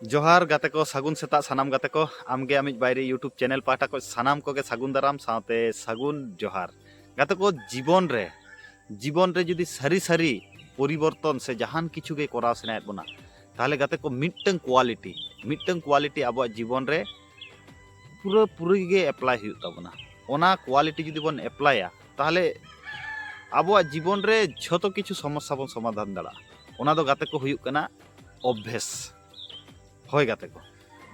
जोहार गाते को सागुन सेता सानाम गाते को आमगे आमिज बायरे यूट्यूब चैनल पाटा को सानाम को के सागुन दाराम साथे सागुन जोहार गाते को जीवन रे जुदी सारी सारी परिवर्तन से जहान किछु गे कोराव सेनायत बोना ताहले गाते को मिटंग क्वालिटी अब जीवन रे पूरा गे एप्लाई हुई ताबोना ओना क्वालिटी जुदी बन एप्लाया ताहले अब जीवन रे झतो किछु समस्या बन समाधान दाड़ा ओना दो गाते को हुई कना अभ्यास होय गाते को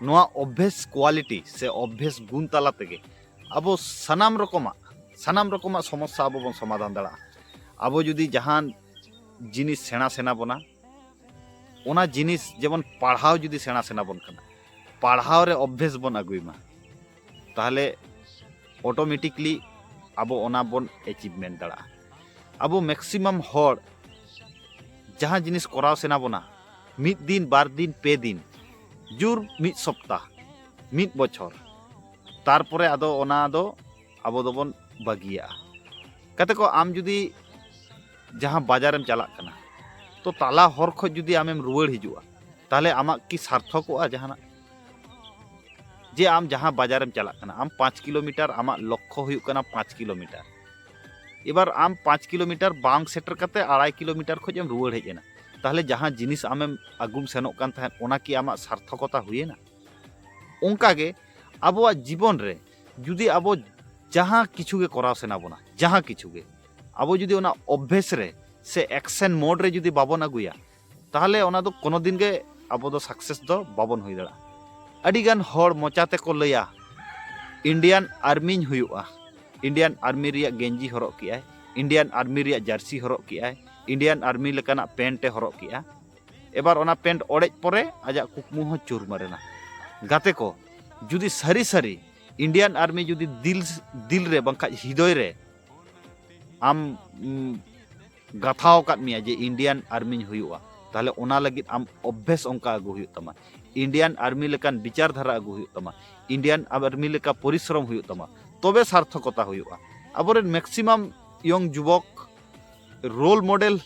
नोआ अभ्यास क्वालिटी से अभ्यास गुण ताला तेगे अब सानाम रकमा समस्या अब बन समाधान दाड़ा अब जुदी जहान जिनिस सेना बना ओना जिनिस जेमन पढ़ाव जुदी सेना बन कना पढ़ाव रे अभ्यास बन अगुइमा ताहले ऑटोमेटिकली अब ओना बन अचीवमेंट दाड़ा अब मैक्सिमम हर जहां जिनिस कराव सेना बना मिद दिन बार दिन पे दिन जुर मिद सप्ताह मिद बछर तारपरे आदो ओना दो आबो दोबन बागिया कते को आम जुदी जहां बाजारेम चला कना तो ताला हर खो जुदी आमेम रुवाड़ हिजुआ ताहले आमा की सार्थकोआ जहाना जे आम जहां बाजारेम चला कना आम 5 किलोमीटर आमा लक्ष्य हुयुक कना 5 किलोमीटर एबार आम 5 किलोमीटर बांग सेटर कते 2.5 किलोमीटर खोजेम रुवाड़ हेजेना ताहले जहां जिनिस आमेम आगुम सेनोक कान थाहेन ओना की आमा सार्थकता हुएना ओंका गे आबोआ जीवन रे जुदी आबो जहां किछु गे कराव सेना बोना जहां किछु गे आबो जुदी ओना अभ्यास रे से एक्शन मोड रे जुदी बाबन अगुया ताहले ओना दो कोनो दिन गे आबो दो सक्सेस दो बाबन हुई दड़ा अडी गान हर मोचाते को लया इंडियन आर्मी हुयुआ इंडियन आर्मी रिया गेंजी हरक किया इंडियन आर्मी रिया जर्सी हरक किया इंडियन आर्मी लेकाना पेंटे हरक किया एबार ओना पेंट ओडेज परे आजा कुकमु हो चूर मारेना गाते को जुदी सारी सारी इंडियन आर्मी जुदी दिल रे बंखा हृदय रे आम गाथाव काट मिया जे इंडियन आर्मी हुयुआ ताहले ओना लगित आम अभ्यास अंका अगु हुयुग तमा इंडियन आर्मी लेकान विचारधारा अगु हुयुग तमा इंडियन आर्मी लेका परिश्रम हुयुग तमा तबे सार्थकता हुयुआ आबोरेन मैक्सिमम यंग युवक रोल मॉडल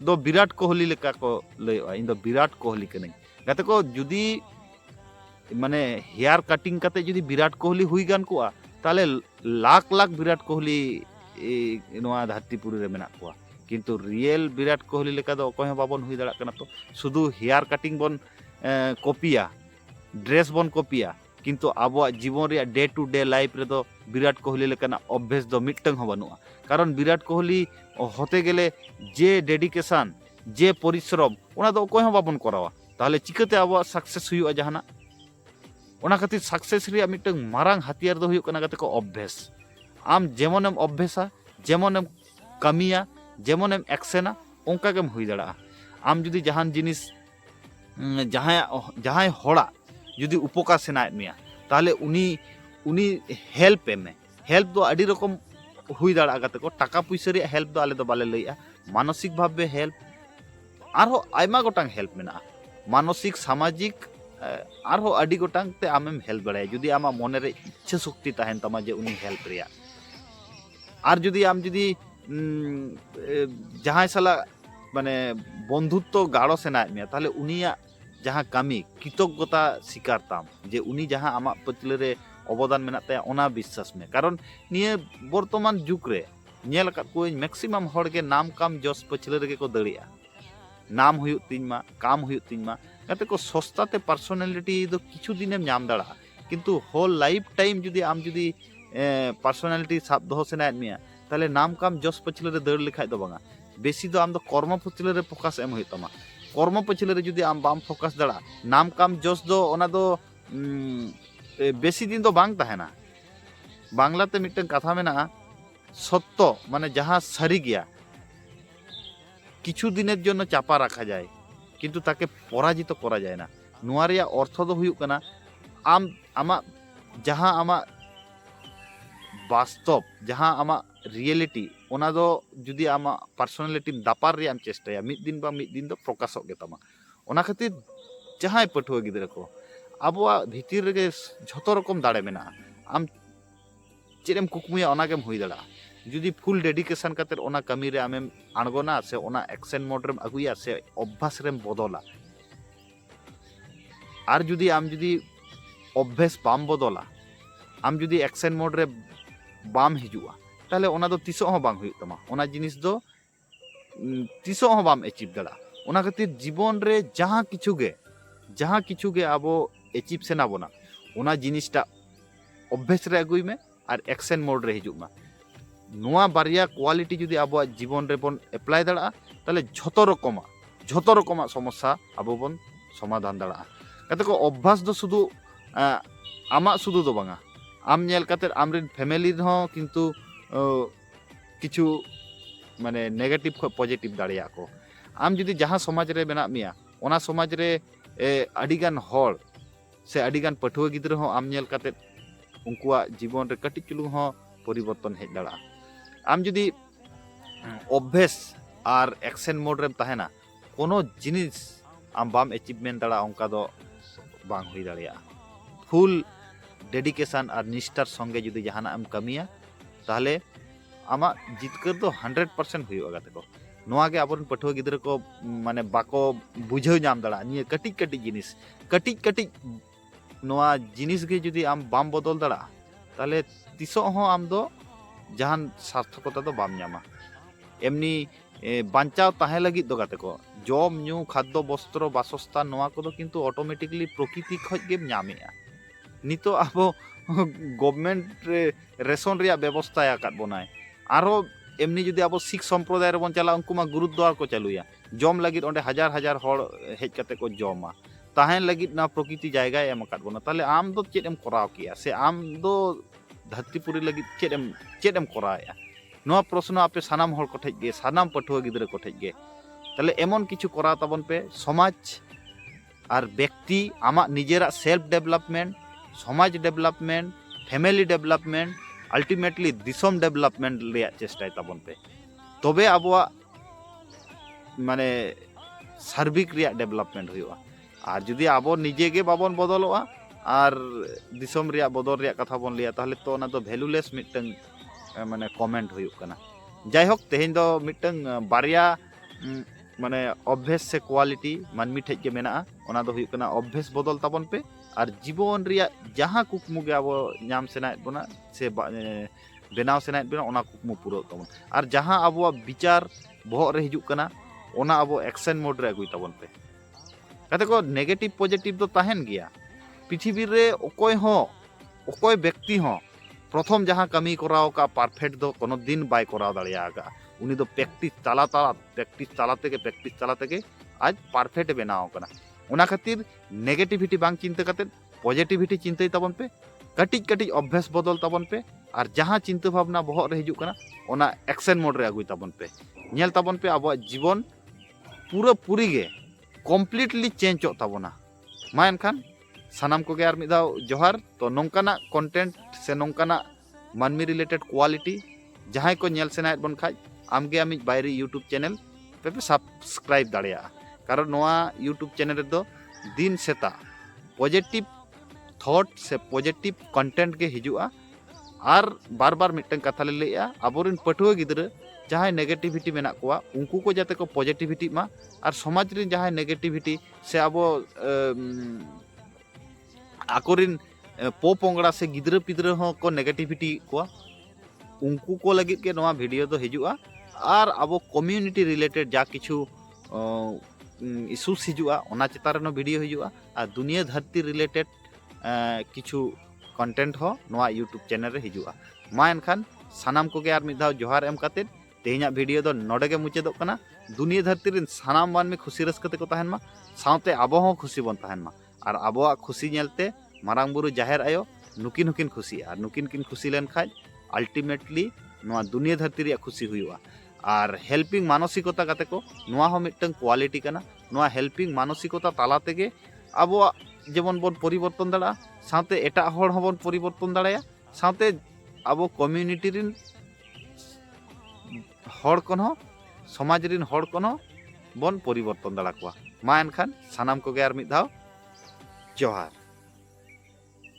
दो विराट कोहली लेका को लयआ इन दो विराट कोहली कने गाते को जुदी माने हेयर कटिंग काते जुदी विराट कोहली हुई गान को ताहले लाख लाख विराट कोहली नोआ धरतीपुरी रे मेना को किंतु रियल विराट कोहली लेका दो अकोय बाबन हुई दड़ा कना तो शुधु हेयर कटिंग बन कॉपिया ड्रेस बन कॉपिया किंतु आबो जीवन रे डे टू डे लाइफ रे दो विराट कोहली लेकाना अभ्यास दो मिटंग हो बनुआ कारण विराट कोहली होते गेले जे डेडिकेशन जे परिश्रम ओना दो अकोय बाबन करावा ताहले चिकाते आबो सक्सेस हुयुआ जहाना ओना खातिर सक्सेस रिया मिटंग मारांग हथियार दो हुयुक कना गाते को अभ्यास आम जेमोनेम अभ्यासा जेमोनेम कमिया जेमोनेम एक्शना ओंका गेम हुई दड़ा आम जुदी जहान जिनिस जहां होड़ा जुदी उपकार सेनायत मिया ताहले उनी हेल्प एमे हेल्प दो अडी रकम हुई दड़ा गाते को टाका पैसा रे हेल्प दो आले दो बाले लइया मानसिक भावे हेल्प आरो आयमा गोटांग हेल्प मेना मानसिक सामाजिक आरो अडी गोटांग ते आमेम हेल्प बड़ाय जुदी आमा मने रे इच्छा शक्ति ताहेन तमा जे उनी हेल्प रिया आर जुदी आम जुदी जहां साला माने बंधुत्व गाढ़ो सेनायत मिया ताहले उनिया जहां कामी कृतज्ञता स्वीकार ताम जे उनी जहां आमा पचले रे अवदान मेना ताया ओना विश्वास में कारण निये वर्तमान जुग रे नेल का कोई मैक्सिमम हर के नाम काम जस पचले रे को दड़िया नाम हुयुग तिनमा काम हुयुग तिनमा कते को सस्ताते पर्सनालिटी दो किछु दिनेम नाम दड़ा किंतु होल लाइफ टाइम जुदी आम जुदी पर्सनालिटी साब दो सेनायत मिया ताहले नाम काम जस पचले रे दड़ लिखाय दो बांगा बेसी दो आम दो कर्म पचले रे फोकस एम हुयुग तमा कर्म पचले रे जुदी आम बाम फोकस दड़ा नाम काम जस दो ओना दो बेसी दिन दो बांग ताहेना बांगलाते मिटन कथा मेना सत्य माने जहां सारी गया किछु दिनेर जन्य चापा रखा जाए किंतु ताके पराजित करा जाए ना नोआ रिया अर्थ दो हुयुग कना आम आमा जहां आमा वास्तव जहां आमा रियलिटी ओना दो जुदी आमा पर्सनालिटी दापार रे आम चेष्टाया मिद दिन दो प्रकाशक गे तमा ओना खातिर जहां पठुआ गिदरा को आबोआ भीतर रे झतो रकम दाड़े मेना आम चेरेम कुकमुया ओनागेम हुई दड़ा जुदी फुल डेडिकेशन काते ओना कमी रे आमेम आणगोना से ओना एक्शन मोड रेम अगुया से अभ्यास रेम बदला ᱟᱨ ᱡᱩᱫᱤ ᱟᱢ ᱡᱩᱫᱤ ᱚᱵᱵᱷᱮᱥ ᱵᱟᱢ ᱵᱚᱫᱚᱞᱟ, ᱟᱢ ᱡᱩᱫि ᱮᱠᱥᱮᱱ ᱢᱳᱰ ᱨᱮ ᱵᱟᱢ ᱦᱤᱡᱩᱜᱼᱟ, ᱛᱟᱦᱞᱮ ᱚᱱᱟ ᱫᱚ ᱛᱤᱥᱚᱜ ᱦᱚᱸ ᱵᱟᱝ ᱦᱩᱭᱩᱜ ᱛᱟᱢᱟ, ᱚᱱᱟ ᱡᱤᱱᱤᱥ ᱫᱚ ᱛᱤᱥᱚᱜ ᱦᱚᱸ ᱵᱟᱢ ᱮᱪᱤᱵᱽ ᱫᱟᱲᱮᱭᱟᱜᱼᱟ। ᱚᱱᱟ ᱠᱷᱟᱹᱛᱤᱨ ᱡᱤᱵᱚᱱ ᱨᱮ ᱡᱟᱦᱟᱸ ᱠᱤᱪᱷᱩ ᱜᱮ ᱟᱵᱚ ᱮᱪᱤᱵᱽ ᱥᱟᱱᱟ ᱵᱚᱱᱟ, ᱚᱱᱟ জিনিসটা অভ্যেস রে আগুই মে আর অ্যাকশন মোড রে হিজুক মা। নোয়া বারিয়া কোয়ালিটি যদি আবো জীবন রে বন এপ্লাই দাঁড়া, তাহলে যত রকমার সমস্যা আবো বন সমাধান দাঁড়া। কাতে কো অভ্যাস দো শুধু আমা শুধু দো বাঙা, আম নেল কাতে আমরিন ফ্যামিলির হ কিন্তু কিছু মানে নেগেটিভ খ পজিটিভ দাঁড়িয়া কো। আম যদি যাহা সমাজ রে মেনা মিয়া, ওনা সমাজ রে আডিগান হড় সে আডিগান পাঠুয়া গিদ্রা হ আম নেল কাতে उनकुआ जीवन रे कटिक चुलुंग हो परिवर्तन हेज दाड़ा। आम जुदी अभ्यास और एक्शन मोड रे तहना, कोनो जिनिस आम बाम अचिवमेंट दाड़ा उनका दो बांग हुई दाड़िया। फुल डेडिकेशन और निष्ठार संगे जुदी जहाना आम कमिया, ताहले आमा जितकर दो 100% हुई होगा। तको नोआ के अपन पठुआ गिद्रा को माने बाको बुझाव नाम दाड़ा, निये कटिक कटिक जिनिस कटिक नोआ जिनिस के जुदी आम बाम बदल दाड़ा, ताहले तिसो हो आम दो जहान सार्थकता दो बाम नामा। एमनी बांचाव ताहे लगी दो गाते को जम न्यू खाद्य वस्त्र बासस्थान नोआ को दो किंतु ऑटोमेटिकली प्रकृति खज गे नामेया। नितो आबो गवर्नमेंट रेशन रिया व्यवस्था आकाद बनाय, आरो एमनी जुदी आबो सिख संप्रदाय रे बन चला, उनको मा गुरुद्वार को चालुया, जम लगी ओंडे हजार हजार हड़ हेज काते को जमा ताहेन लगी ना प्रकृति जायगा एम आकाद बना। ताहले आम दो चेद एम कराव किया से आम दो धरतीपुरी लगी चेद एम कराया। नोआ प्रश्न आपे सानाम हड़ को ठेज गे, सानाम पठुआ गिद्रा को ठेज गे। ताहले एमन किछु कराव ताबन पे समाज और व्यक्ति आमा निजेरा सेल्फ डेवलपमेंट, समाज डेवलपमेंट, फैमिली डेवलपमेंट, अल्टीमेटली दिसम डेवलपमेंट रिया चेष्टाय ताबन पे, तबे आबोआ माने सार्विक रिया डेवलपमेंट हुआ। और जुदी आबो निजे गे बाबन बदलोआ और दिसम रिया बदल रिया कथा बन लिया, ताहले तो ओना दो भैलुलेस मिटंग माने कमेंट हुयुक कना। जायहोक तेहेन दो मिटंग बारिया माने अभ्यास से क्वालिटी मानमी ठेज गे मेना, ओना दो हुयुक कना अभ्यास बदल ताबन पे और जीवन रिया जहां कुकमु गे आबो नाम सेनाय बना से बेनाव सेनाय बना, ओना कुकमु पूरा ताबन। और जहां आबो विचार बहक रे हिजुक कना, ओना आबो एक्शन मोड रे अगुई ताबन पे। कते को नेगेटिव पॉजिटिव तो तहन गया पृथ्वी रे ओकोय व्यक्ति हो प्रथम जहां कमी कराव का परफेक्ट दो कोनो दिन बाय कराव दाड़ियागा। उनी दो प्रैक्टिस ताला तेगे आज परफेक्ट बनाव कना। ओना खातिर नेगेटिविटी बांग चिंता करते पॉजिटिविटी चिंता ताबन पे, कटिज कटिज अभ्यास बदल ताबन पे, और जहां चिंता भावना बहक रे हिजुक कना ओना एक्शन मोड रे अगुई ताबन पे। नेल ताबन पे आबो जीवन पूरा पूरी गे कमप्लीटली चेंज ताबोना। मा एनखान सानाम को आर मिद दाव जोहार। तो नोंकाना कंटेंट से नोंकाना मानमी रिलेटेड क्वालिटी जहां को नेल सेनाय बन खाज आमगे आमिज बायरे यूट्यूब चैनल पे सब्सक्राइब दाड़िया। कारण नोआ यूट्यूब चैनल रे दो दिन सेता पॉजिटिव थॉट से पॉजिटिव कंटेंट के हिजुआ। और बार बार मिटन कथा ले लेया आबोरिन पठुआ गिद्रा जहां नेगेटिविटी मेना कोआ उनको को जाते को पॉजिटिविटी मा, और समाज रे जहां नेगेटिविटी से आबो आकोरिन पोपोंगड़ा से गिद्रा पिद्रा हो को नेगेटिविटी कोआ उनको को लगित के नोआ वीडियो दो हिजुआ। और आबो कम्युनिटी रिलेटेड जा किछु इश्यूज हिजुआ ओना चेतार नो वीडियो हिजुआ। और दुनिया धरती रिलेटेड किछु कंटेंट हो नोआ यूट्यूब चैनल रे हिजुआ। मा एनखान सानाम को आर मिद दाव जोहार एम काते तेहना वीडियो दो नोडे गे मुचादोग कना। दुनिया धरती रिन सानाम मानमी खुशी रस्कते को तहन मा, सावते आबो हो खुशी बन तहन मा। और आबोआ खुशी नेलते मारांग बुरु जाहेर आयो नुकिन हुकिन खुशी, और नुकिन किन खुशी लेन खाज अल्टीमेटली नोआ दुनिया धरती रिया खुशी हुआ। और हेल्पिंग मानसिकता काते को नोआ हो मिटन क्वालिटी कना। नोआ हेल्पिंग मानसिकता ताला तेगे आबोआ जेमन बन परिवर्तन दाड़ा, सावते एटा हड़ होबन परिवर्तन दाड़ाया, सावते आबो कम्युनिटी रिन हड़ कोन हो समाज रिन हड़ कोन हो बन परिवर्तन दाड़ा कोआ। मा एनखान सानाम को आर मिद धाव जोहार।